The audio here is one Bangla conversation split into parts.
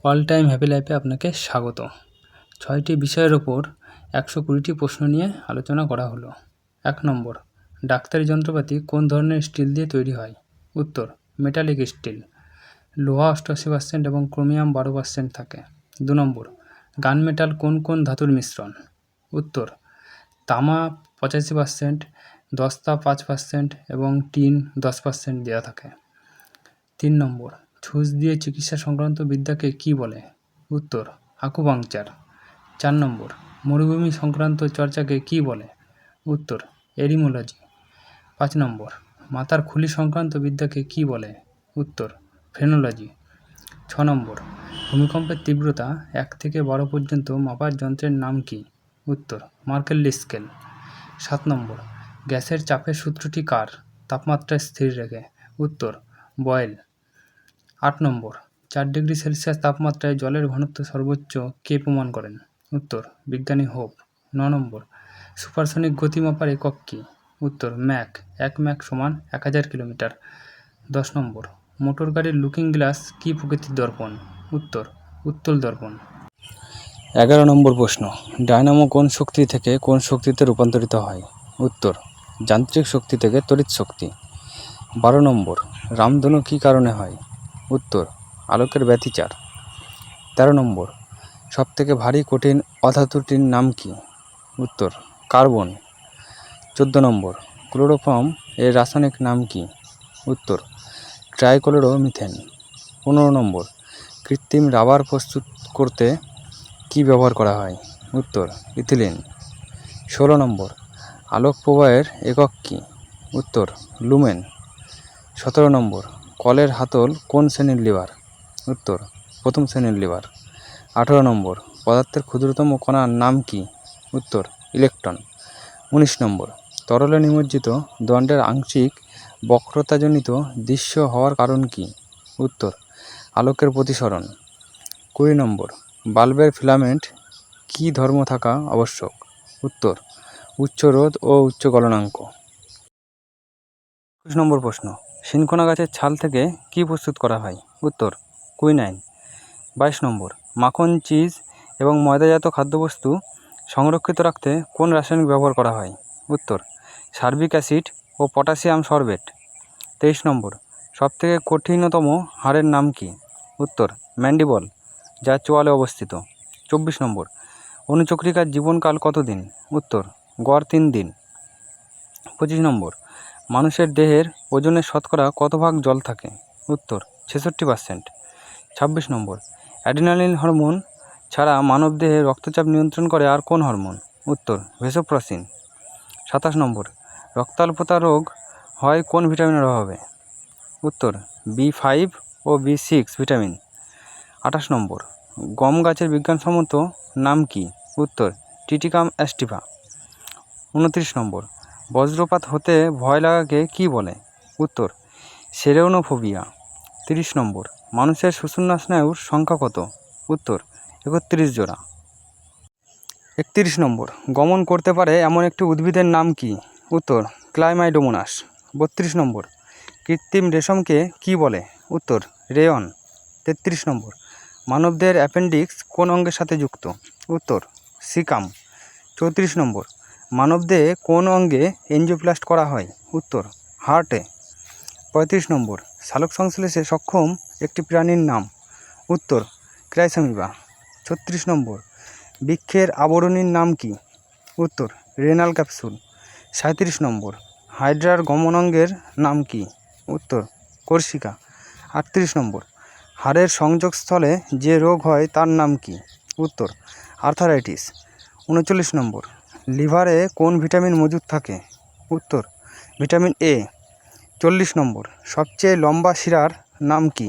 অল টাইম হ্যাপি লাইফে আপনাকে স্বাগত। 6টি বিষয়ের ওপর 120টি প্রশ্ন নিয়ে আলোচনা করা হলো। 1 নম্বর, ডাক্তারি যন্ত্রপাতি কোন ধরনের স্টিল দিয়ে তৈরি হয়? উত্তর, মেটালিক স্টিল। লোহা 88% এবং ক্রোমিয়াম 12% থাকে। 2 নম্বর, গান মেটাল কোন কোন ধাতুর মিশ্রণ? উত্তর, তামা 85%, দস্তা 5% এবং টিন 10% দেওয়া থাকে। 3 নম্বর, ছুঁচ দিয়ে চিকিৎসা সংক্রান্ত বিদ্যাকে কী বলে? উত্তর, আকুপাংচার। 4 নম্বর, মরুভূমি সংক্রান্ত চর্চাকে কী বলে? উত্তর, এরিমোলজি। 5 নম্বর, মাথার খুলি সংক্রান্ত বিদ্যাকে কী বলে? উত্তর, ফ্রেনোলজি। 6 নম্বর, ভূমিকম্পের তীব্রতা 1 থেকে 12 পর্যন্ত মাপার যন্ত্রের নাম কী? উত্তর, মার্কেলি স্কেল। 7 নম্বর, গ্যাসের চাপের সূত্রটি কার তাপমাত্রা স্থির রেখে? উত্তর, বয়েল। 8 নম্বর, 4 ডিগ্রি সেলসিয়াস তাপমাত্রায় জলের ঘনত্ব সর্বোচ্চ কে প্রমাণ করেন? উত্তর, বিজ্ঞানী হোপ। 9 নম্বর, সুপারসনিক গতি মাপার একক কী? উত্তর, ম্যাক। 1 ম্যাক সমান 1000 কিলোমিটার। 10 নম্বর, মোটর গাড়ির লুকিং গ্লাস কী প্রকৃতির দর্পণ? উত্তর, উত্তল দর্পণ। 11 নম্বর প্রশ্ন, ডায়নামো কোন শক্তি থেকে কোন শক্তিতে রূপান্তরিত হয়? উত্তর, যান্ত্রিক শক্তি থেকে তড়িৎ শক্তি। 12 নম্বর, রামধনু কী কারণে হয়? উত্তর, আলোকের ব্যতিচার। 13 নম্বর, সবথেকে ভারী কঠিন অধাতুটির নাম কী? উত্তর, কার্বন। 14 নম্বর, ক্লোরোফর্ম এর রাসায়নিক নাম কী? উত্তর, ট্রাইক্লোরোমিথেন। 15 নম্বর, কৃত্রিম রাবার প্রস্তুত করতে কী ব্যবহার করা হয়? উত্তর, ইথিলিন। 16 নম্বর, আলোক প্রবাহের একক কী? উত্তর, লুমেন। 17 নম্বর, কলের হাতল কোন শ্রেণীর লিভার? উত্তর, প্রথম শ্রেণীর লিভার। 18 নম্বর, পদার্থের ক্ষুদ্রতম কণার নাম কী? উত্তর, ইলেকট্রন। 19 নম্বর, তরলে নিমজ্জিত দণ্ডের আংশিক বক্রতাজনিত দৃশ্য হওয়ার কারণ কী? উত্তর, আলোকের প্রতিসরণ। 20 নম্বর, বাল্বের ফিলামেন্ট কী ধর্ম থাকা আবশ্যক? উত্তর, উচ্চ রোধ ও উচ্চ গলনাঙ্ক। 21 নম্বর প্রশ্ন, সিনকোনা গাছের ছাল থেকে কী প্রস্তুত করা হয়? উত্তর, কুইনাইন। 22 নম্বর, মাখন, চিজ এবং ময়দাজাত খাদ্যবস্তু সংরক্ষিত রাখতে কোন রাসায়নিক ব্যবহার করা হয়? উত্তর, সার্বিক অ্যাসিড ও পটাশিয়াম সরবেট। 23 নম্বর, সবথেকে কঠিনতম হাড়ের নাম কী? উত্তর, ম্যান্ডিবল, যা চোয়ালে অবস্থিত। 24 নম্বর, অণুচক্রিকার জীবনকাল কতদিন? উত্তর, গড় 3 দিন। 25 নম্বর, মানুষের দেহের ওজনের শতকরা কত ভাগ জল থাকে? উত্তর, 66%। 26 নম্বর, অ্যাড্রিনালিন হরমোন ছাড়া মানবদেহে রক্তচাপ নিয়ন্ত্রণ করে আর কোন হরমোন? উত্তর, ভেসোপ্রেসিন। 27 নম্বর, রক্তাল্পতা রোগ হয় কোন ভিটামিনের অভাবে? উত্তর, B5 ও B6 ভিটামিন। 28 নম্বর, গম গাছের বিজ্ঞানসম্মত নাম কী? উত্তর, টিটিকাম অ্যাস্টিভা। 29 নম্বর, বজ্রপাত হতে ভয় লাগাকে কী বলে? উত্তর, সেরেনোফোবিয়া। 30 নম্বর, মানুষের সুষুম্না স্নায়ুর সংখ্যা কত? উত্তর, 31 জোড়া। 31 নম্বর, গমন করতে পারে এমন একটি উদ্ভিদের নাম কী? উত্তর, ক্লাইমাইডোমোনাস। 32 নম্বর, কৃত্রিম রেশমকে কী বলে? উত্তর, রেয়ন। 33 নম্বর, মানবদেহের অ্যাপেন্ডিক্স কোন অঙ্গের সাথে যুক্ত? উত্তর, সিকাম। 34 নম্বর, মানবদেহে কোন অঙ্গে এনজিওপ্লাস্ট করা হয়? উত্তর, হার্টে। 35 নম্বর, সালোক সংশ্লেষে সক্ষম একটি প্রাণীর নাম? উত্তর, ক্রাইসামিবা। 36 নম্বর, বৃক্ষের আবরণীর নাম কী? উত্তর, রেনাল ক্যাপসুল। 37 নম্বর, হাইড্রার গমনাঙ্গের নাম কী? উত্তর, কর্সিকা। 38 নম্বর, হাড়ের সংযোগস্থলে যে রোগ হয় তার নাম কী? উত্তর, আর্থারাইটিস। 39 নম্বর, লিভারে কোন ভিটামিন মজুদ থাকে? উত্তর, ভিটামিন এ। 40 নম্বর, সবচেয়ে লম্বা শিরার নাম কী?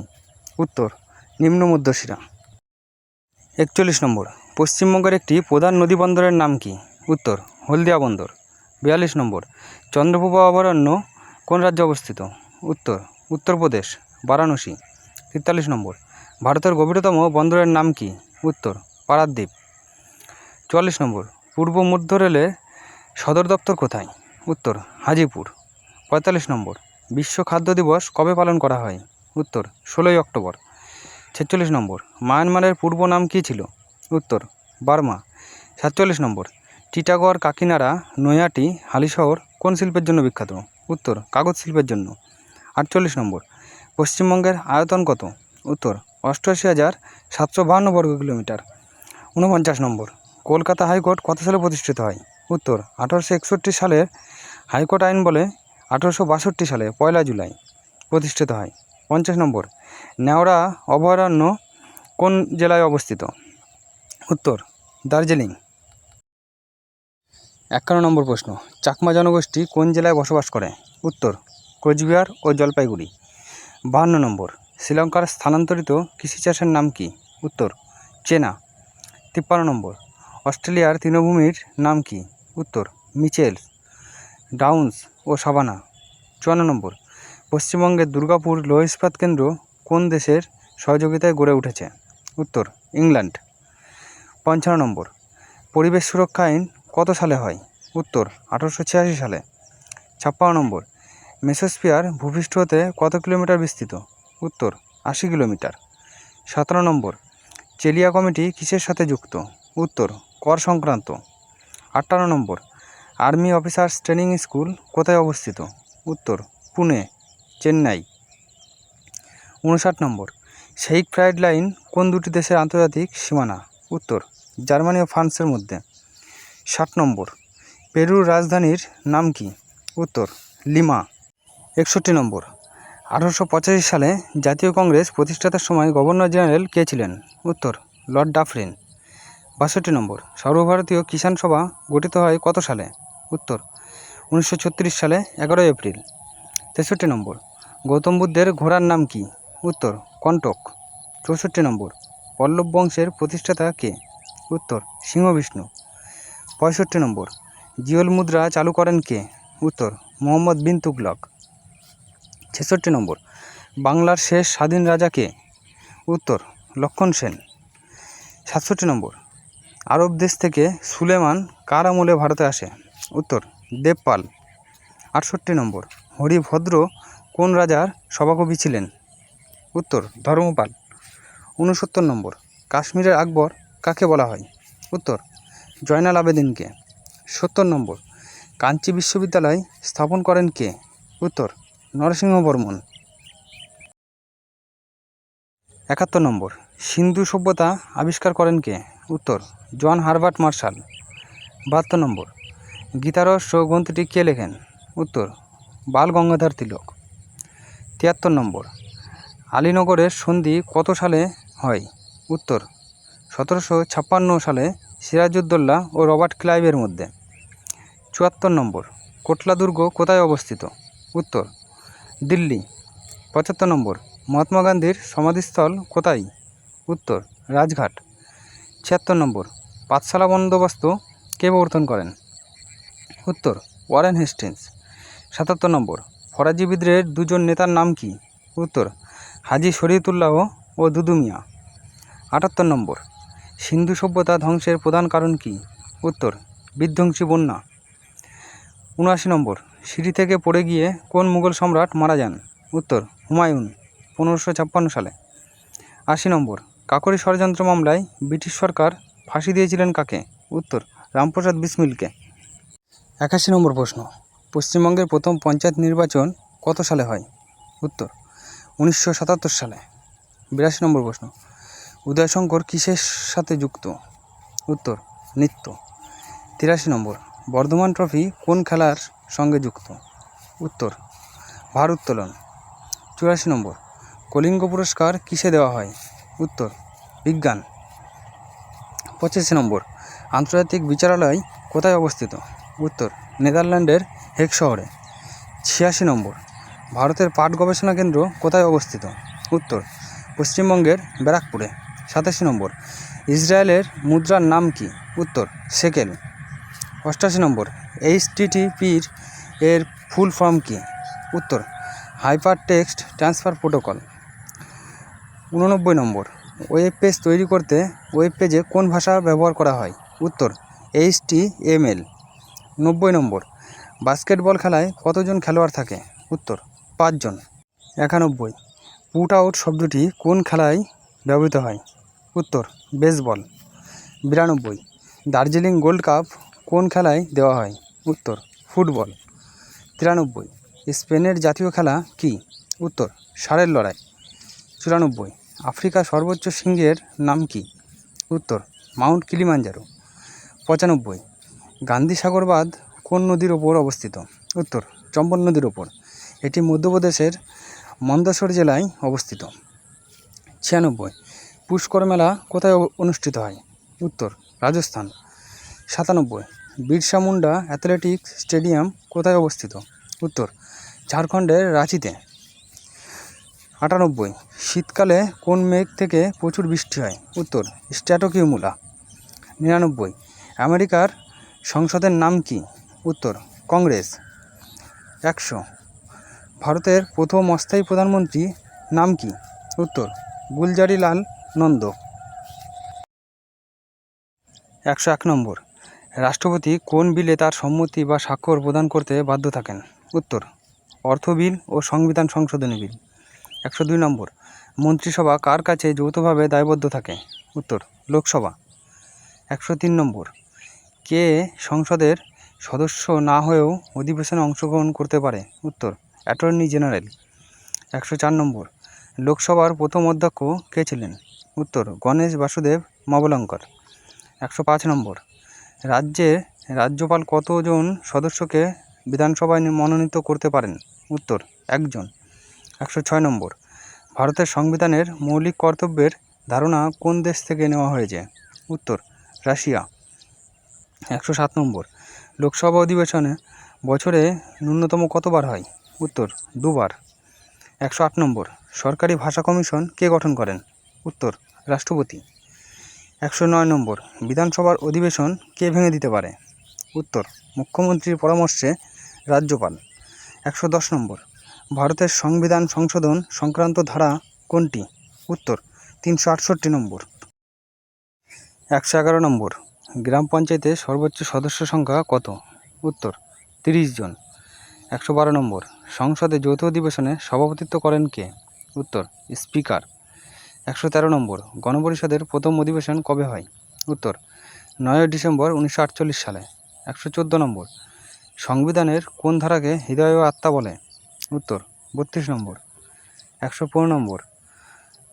উত্তর, নিম্ন মধ্যশিরা। 41 নম্বর, পশ্চিমবঙ্গের একটি প্রধান নদীবন্দরের নাম কী? উত্তর, হলদিয়া বন্দর। 42 নম্বর, চন্দ্রপ্রভা অভয়ারণ্য কোন রাজ্যে অবস্থিত? উত্তর, উত্তরপ্রদেশ, বারাণসী। 43 নম্বর, ভারতের গভীরতম বন্দরের নাম কী? উত্তর, পারাদ্বীপ। 44 নম্বর, পূর্ব মধ্য রেলের সদর দপ্তর কোথায়? উত্তর, হাজিপুর। 45 নম্বর, বিশ্ব খাদ্য দিবস কবে পালন করা হয়? উত্তর, 16ই অক্টোবর। 46 নম্বর মায়ানমারের পূর্ব নাম কী ছিল? উত্তর বার্মা। 47 নম্বর টিটাগড়, কাকিনাড়া, নৈহাটি, হালিশহর কোন শিল্পের জন্য বিখ্যাত? উত্তর কাগজ শিল্পের জন্য। 48 নম্বর পশ্চিমবঙ্গের আয়তন কত? উত্তর 88,752 বর্গ কিলোমিটার। 49 নম্বর কলকাতা হাইকোর্ট কত সালে প্রতিষ্ঠিত হয়? উত্তর 1861 সালের হাইকোর্ট আইন বলে 1862 সালে 1 জুলাই প্রতিষ্ঠিত হয়। 50 নম্বর নেওড়া অভয়ারণ্য কোন জেলায় অবস্থিত? উত্তর দার্জিলিং। 51 নম্বর প্রশ্ন চাকমা জনগোষ্ঠী কোন জেলায় বসবাস করে? উত্তর কোচবিহার ও জলপাইগুড়ি। 52 নম্বর শ্রীলঙ্কার স্থানান্তরিত কৃষি চাষের নাম কি? উত্তর চেনা। 53 নম্বর অস্ট্রেলিয়ার তৃণভূমির নাম কি? উত্তর মিচেলস, ডাউন্স ও সাভানা। 54 নম্বর পশ্চিমবঙ্গের দুর্গাপুর লৌহ ইস্পাত কেন্দ্র কোন দেশের সহযোগিতায় গড়ে উঠেছে? উত্তর ইংল্যান্ড। 55 নম্বর পরিবেশ সুরক্ষা আইন কত সালে হয়? উত্তর 1886 সালে। 56 নম্বর মেসোস্ফিয়ার ভূপৃষ্ঠ হতে কত কিলোমিটার বিস্তৃত? উত্তর 80 কিলোমিটার। 17 নম্বর চেলিয়া কমিটি কিসের সাথে যুক্ত? উত্তর কর সংক্রান্ত। 58 নম্বর আর্মি অফিসার্স ট্রেনিং স্কুল কোথায় অবস্থিত? উত্তর পুনে, চেন্নাই। 59 নম্বর শেইখ ফ্রাইড লাইন কোন দুটি দেশের আন্তর্জাতিক সীমানা? উত্তর জার্মানি ও ফ্রান্সের মধ্যে। 60 নম্বর পেরুর রাজধানীর নাম কি? উত্তর লিমা। 61 নম্বর 1885 সালে জাতীয় কংগ্রেস প্রতিষ্ঠাতার সময় গভর্নর জেনারেল কে ছিলেন? উত্তর লর্ড ডাফরিন। 62 নম্বর সর্বভারতীয় কিষাণ সভা গঠিত হয় কত সালে? উত্তর 1936 সালে 11 এপ্রিল। 63 নম্বর গৌতম বুদ্ধের ঘোড়ার নাম কি? উত্তর কণ্টক। 64 নম্বর পল্লব বংশের প্রতিষ্ঠাতা কে? উত্তর সিংহবিষ্ণু। 65 নম্বর জিওল মুদ্রা চালু করেন কে? উত্তর মোহাম্মদ বিন তুগলক। 66 নম্বর বাংলার শেষ স্বাধীন রাজা কে? উত্তর লক্ষণ সেন। 67 নম্বর আরব দেশ থেকে সুলেমান কার আমলে ভারতে আসে? উত্তর দেবপাল। 68 নম্বর হরিভদ্র কোন রাজার সভাকবি ছিলেন? উত্তর ধর্মপাল। 69 নম্বর কাশ্মীরের আকবর কাকে বলা হয়? উত্তর জয়নাল আবেদিনকে। 70 নম্বর কাঞ্চি বিশ্ববিদ্যালয় স্থাপন করেন কে? উত্তর নরসিংহবর্মন। 71 নম্বর সিন্ধু সভ্যতা আবিষ্কার করেন কে? উত্তর জন হারবার্ট মার্শাল। 72 নম্বর গীতারহস্য গ্রন্থটি কে লেখেন? উত্তর বাল গঙ্গাধর তিলক। 73 নম্বর আলীনগরের সন্ধি কত সালে হয়? উত্তর 1756 সালে সিরাজউদ্দৌলা ও রবার্ট ক্লাইভের মধ্যে। 74 নম্বর কোটলা দুর্গ কোথায় অবস্থিত? উত্তর দিল্লি। 75 নম্বর মহাত্মা গান্ধীর সমাধিস্থল কোথায়? উত্তর রাজঘাট। 76 নম্বর পাঠশালা বন্দোবস্ত কে প্রবর্তন করেন? উত্তর ওয়ারেন হেস্টিংস। 77 নম্বর ফরাজি বিদ্রোহের দুজন নেতার নাম কি? উত্তর হাজি শরীয়তুল্লাহ ও দুদু মিয়া। 78 নম্বর সিন্ধু সভ্যতা ধ্বংসের প্রধান কারণ কি? উত্তর বিধ্বংসী বন্যা। 79 নম্বর সিঁড়ি থেকে পড়ে গিয়ে কোন মুঘল সম্রাট মারা যান? উত্তর হুমায়ুন 1556 সালে। 80 নম্বর কাকরি ষড়যন্ত্র মামলায় ব্রিটিশ সরকার ফাঁসি দিয়েছিলেন কাকে? উত্তর রামপ্রসাদ বিসমিলকে। 81 নম্বর প্রশ্ন পশ্চিমবঙ্গের প্রথম পঞ্চায়েত নির্বাচন কত সালে হয়? উত্তর 1977 সালে। 82 নম্বর প্রশ্ন উদয়শঙ্কর কিসের সাথে যুক্ত? উত্তর নৃত্য। 83 নম্বর বর্ধমান ট্রফি কোন খেলার সঙ্গে যুক্ত? উত্তর ভারোত্তোলন। 84 নম্বর কলিঙ্গ পুরস্কার কিসে দেওয়া হয়? উত্তর বিজ্ঞান। 85 নম্বর আন্তর্জাতিক বিচারালয় কোথায় অবস্থিত? উত্তর নেদারল্যান্ডের হেগ শহরে। 86 নম্বর ভারতের পাট গবেষণা কেন্দ্র কোথায় অবস্থিত? উত্তর পশ্চিমবঙ্গের ব্যারাকপুরে। 87 নম্বর ইসরায়েলের মুদ্রার নাম কি? উত্তর শেকেল। 88 নম্বর HTTP এর ফুল ফর্ম কি? উত্তর হাইপার টেক্সট ট্রান্সফার প্রোটোকল। 89 নম্বর ওয়েব পেজ তৈরি করতে ওয়েব পেজে কোন ভাষা ব্যবহার করা হয়? উত্তর HTML। 90 নম্বর বাস্কেটবল খেলায় কতজন খেলোয়াড় থাকে? উত্তর 5 জন। 91 পুট আউট শব্দটি কোন খেলায় ব্যবহৃত হয়? উত্তর বেসবল। 92, দার্জিলিং গোল্ড কাপ কোন খেলায় দেওয়া হয়? উত্তর ফুটবল। 93, স্পেনের জাতীয় খেলা কী? উত্তর ষাঁড়ের লড়াই। 94, আফ্রিকার সর্বোচ্চ শৃঙ্গের নাম কী? উত্তর মাউন্ট কিলিমাঞ্জারো। 95, গান্ধী সাগর বাঁধ কোন নদীর ওপর অবস্থিত? উত্তর চম্বল নদীর ওপর। এটি মধ্যপ্রদেশের মন্দসৌর জেলায় অবস্থিত। 96, পুষ্কর মেলা কোথায় অনুষ্ঠিত হয়? উত্তর রাজস্থান। 97, বিরসা মুন্ডা অ্যাথলেটিক্স স্টেডিয়াম কোথায় অবস্থিত? উত্তর ঝাড়খণ্ডের রাঁচিতে। 98, শীতকালে কোন মেঘ থেকে প্রচুর বৃষ্টি হয়? উত্তর স্ট্র্যাটোকিউমুলা। 99, আমেরিকার সংসদের নাম কি? উত্তর কংগ্রেস। 100, ভারতের প্রথম অস্থায়ী প্রধানমন্ত্রী নাম কি? উত্তর গুলজারিলাল নন্দ। 101 নম্বর, রাষ্ট্রপতি কোন বিলে তার সম্মতি বা স্বাক্ষর প্রদান করতে বাধ্য থাকেন? উত্তর অর্থ বিল ও সংবিধান সংশোধনী বিল। 102 নম্বর, মন্ত্রিসভা কার কাছে যৌথভাবে দায়বদ্ধ থাকে? উত্তর লোকসভা। 103 নম্বর, কে সংসদের সদস্য না হয়েও অধিবেশনে অংশগ্রহণ করতে পারে? উত্তর অ্যাটর্নি জেনারেল। 104 নম্বর, লোকসভার প্রথম অধ্যক্ষ কে ছিলেন? উত্তর গণেশ বাসুদেব মবলঙ্কর। 105 নম্বর, রাজ্যপাল কতজন সদস্যকে বিধানসভায় মনোনীত করতে পারেন? উত্তর একজন। 106 নম্বর, ভারতের সংবিধানের মৌলিক কর্তব্যের ধারণা কোন দেশ থেকে নেওয়া হয়েছে? উত্তর রাশিয়া। 107 নম্বর, লোকসভা অধিবেশনে বছরে ন্যূনতম কতবার হয়? উত্তর দুবার। 108 নম্বর, সরকারি ভাষা কমিশন কে গঠন করেন? উত্তর রাষ্ট্রপতি। 109 নম্বর, বিধানসভার অধিবেশন কে ভেঙে দিতে পারে? উত্তর মুখ্যমন্ত্রীর পরামর্শে রাজ্যপাল। 110 নম্বর, ভারতের সংবিধান সংশোধন সংক্রান্ত ধারা কোনটি? উত্তর 368 নম্বর। 111 নম্বর, গ্রাম পঞ্চায়েতের সর্বোচ্চ সদস্য সংখ্যা কত? উত্তর 30 জন। 112 নম্বর, সংসদে যৌথ অধিবেশনে সভাপতিত্ব করেন কে? উত্তর স্পিকার। 113 নম্বর, গণপরিষদের প্রথম অধিবেশন কবে হয়? উত্তর 9 ডিসেম্বর 1948 সালে। 114 নম্বর, সংবিধানের কোন ধারাকে হৃদয় ও আত্মা বলে? উত্তর 32 নম্বর। 115 নম্বর,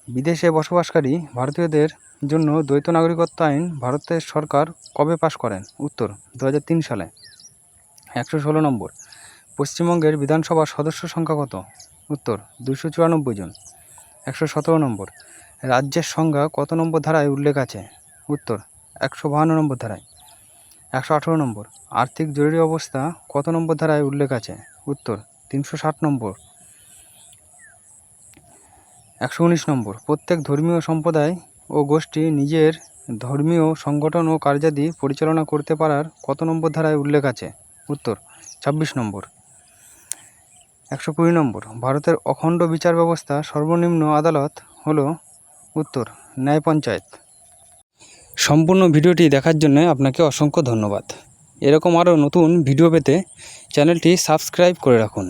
বিদেশে বসবাসকারী ভারতীয়দের জন্য দ্বৈত নাগরিকত্ব আইন ভারতের সরকার কবে পাশ করেন? উত্তর 2003 সালে। 116 নম্বর, পশ্চিমবঙ্গের বিধানসভার সদস্য সংখ্যা কত? উত্তর 294 জন। 117 নম্বর, রাজ্যের সংজ্ঞা কত নম্বর ধারায় উল্লেখ আছে? উত্তর 152 নম্বর ধারায়। 118 নম্বর, আর্থিক জরুরি অবস্থা কত নম্বর ধারায় উল্লেখ আছে? উত্তর 360 নম্বর। 119 নম্বর, প্রত্যেক ধর্মীয় সম্প্রদায় ও গোষ্ঠী নিজের ধর্মীয় সংগঠন ও কার্যাদি পরিচালনা করতে পারার কত নম্বর ধারায় উল্লেখ আছে? উত্তর 26 নম্বর। 120 নম্বর, ভারতের অখণ্ড বিচার ব্যবস্থা সর্বনিম্ন আদালত হল? উত্তর ন্যায় পঞ্চায়েত। সম্পূর্ণ ভিডিওটি দেখার জন্য আপনাকে অসংখ্য ধন্যবাদ। এরকম আরও নতুন ভিডিও পেতে চ্যানেলটি সাবস্ক্রাইব করে রাখুন।